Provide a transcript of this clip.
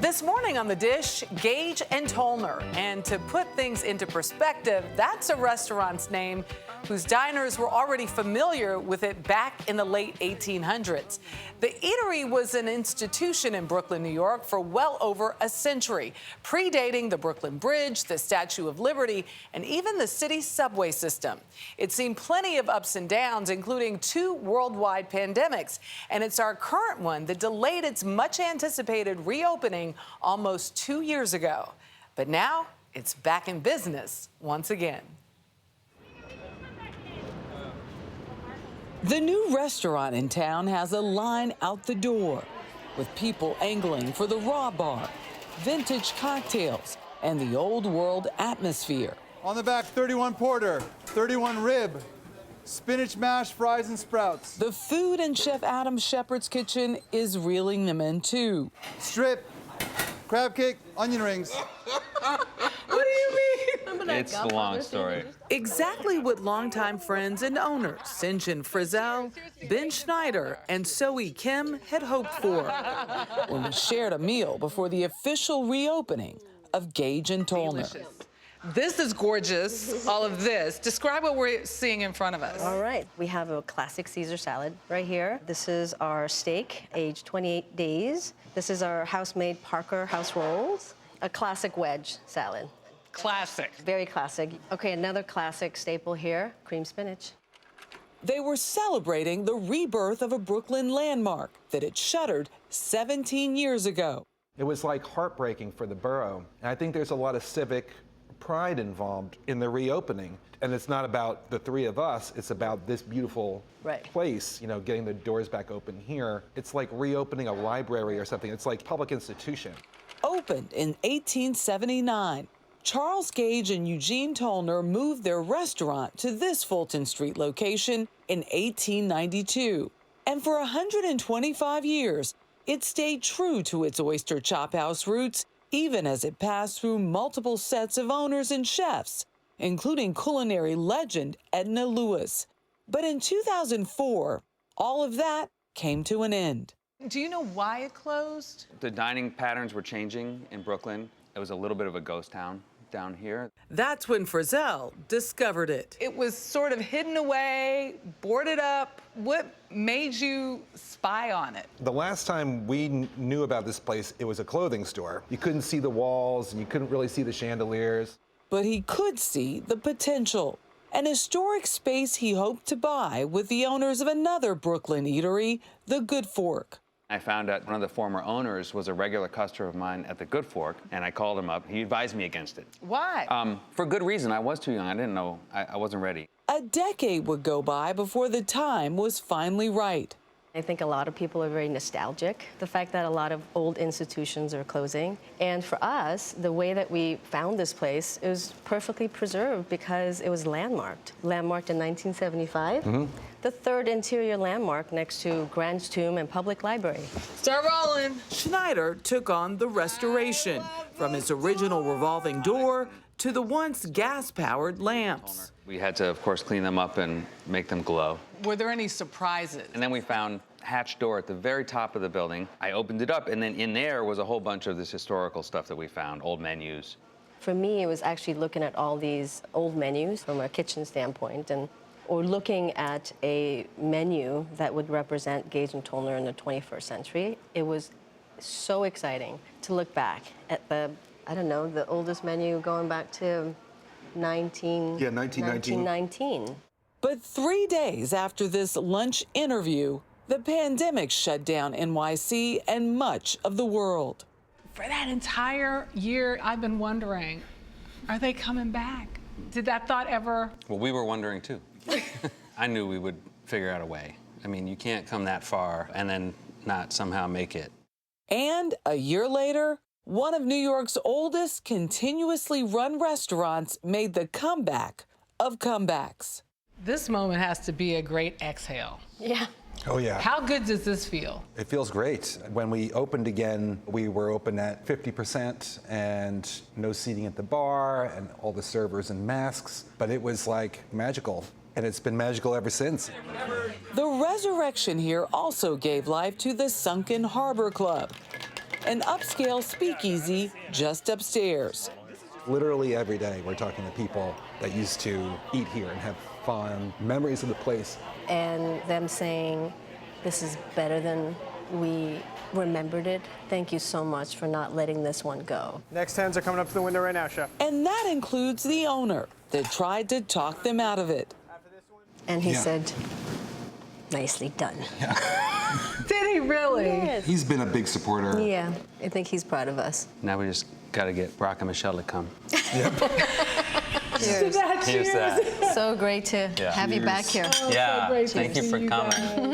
This morning on The Dish, Gage and Tollner. And to put things into perspective, that's a restaurant's name whose diners were already familiar with it back in the late 1800s. The eatery was an institution in Brooklyn, New York for well over a century, predating the Brooklyn Bridge, the Statue of Liberty, and even the city's subway system. It's seen plenty of ups and downs, including 2 worldwide pandemics, and it's our current one that delayed its much-anticipated reopening almost 2 years ago. But now it's back in business once again. The new restaurant in town has a line out the door, with people angling for the raw bar, vintage cocktails, and the old world atmosphere. On the back, 31 porter, 31 rib, spinach mash, fries, and sprouts. The food in Chef Adam Shepard's kitchen is reeling them in, too. Strip, crab cake, onion rings. What do you mean? It's a long story. Exactly what longtime friends and owners, Sinjin Frizzell, Ben Schneider, and Soe Kim had hoped for when we shared a meal before the official reopening of Gage and Tollner. This is gorgeous, all of this. Describe what we're seeing in front of us. All right, we have a classic Caesar salad right here. This is our steak, aged 28 days. This is our house-made Parker house rolls, a classic wedge salad. Classic. Very classic. Okay, another classic staple here, cream spinach. They were celebrating the rebirth of a Brooklyn landmark that had shuttered 17 years ago. It was like heartbreaking for the borough. And I think there's a lot of civic pride involved in the reopening. And it's not about the 3 of us, it's about this beautiful place, you know, getting the doors back open here. It's like reopening a library or something. It's like public institution. Opened in 1879. Charles Gage and Eugene Tollner moved their restaurant to this Fulton Street location in 1892. And for 125 years, it stayed true to its oyster chop house roots, even as it passed through multiple sets of owners and chefs, including culinary legend Edna Lewis. But in 2004, all of that came to an end. Do you know why it closed? The dining patterns were changing in Brooklyn. It was a little bit of a ghost town down here. That's when Frizzell discovered it. It was sort of hidden away, boarded up. What made you spy on it? The last time we knew about this place, it was a clothing store. You couldn't see the walls and you couldn't really see the chandeliers. But he could see the potential. An historic space he hoped to buy with the owners of another Brooklyn eatery, the Good Fork. I found out one of the former owners was a regular customer of mine at the Good Fork, and I called him up. He advised me against it. Why? For good reason. I was too young. I didn't know. I wasn't ready. A decade would go by before the time was finally right. I think a lot of people are very nostalgic, the fact that a lot of old institutions are closing. And for us, the way that we found this place, it was perfectly preserved because it was landmarked. Landmarked in 1975. The 3rd interior landmark next to Grant's Tomb and Public Library. Start rolling. Schneider took on the restoration, from its original revolving door to the once gas-powered lamps. We had to, of course, clean them up and make them glow. Were there any surprises? And then we found a hatch door at the very top of the building. I opened it up, and then in there was a whole bunch of this historical stuff that we found, old menus. For me, it was actually looking at all these old menus from a kitchen standpoint, or looking at a menu that would represent Gage and Tollner in the 21st century. It was so exciting to look back at the, I don't know, the oldest menu going back to 1919. But 3 days after this lunch interview, the pandemic shut down NYC and much of the world. For that entire year, I've been wondering, are they coming back? Did that thought ever? Well, we were wondering, too. I knew we would figure out a way. I mean, you can't come that far and then not somehow make it. And a year later, one of New York's oldest continuously run restaurants made the comeback of comebacks. This moment has to be a great exhale. Yeah. Oh, yeah. How good does this feel? It feels great. When we opened again, we were open at 50% and no seating at the bar and all the servers in masks, but it was like magical. And it's been magical ever since. The resurrection here also gave life to the Sunken Harbor Club, an upscale speakeasy just upstairs. Literally every day we're talking to people that used to eat here and have fond memories of the place. And them saying, this is better than we remembered it. Thank you so much for not letting this one go. Next 10s are coming up to the window right now, Chef. And that includes the owner that tried to talk them out of it. And he said, nicely done. Did he really? Yes. He's been a big supporter. Yeah, I think he's proud of us. Now we just got to get Brock and Michelle to come. Cheers. Here's that. So great to have you back here. Yeah, thank you for coming.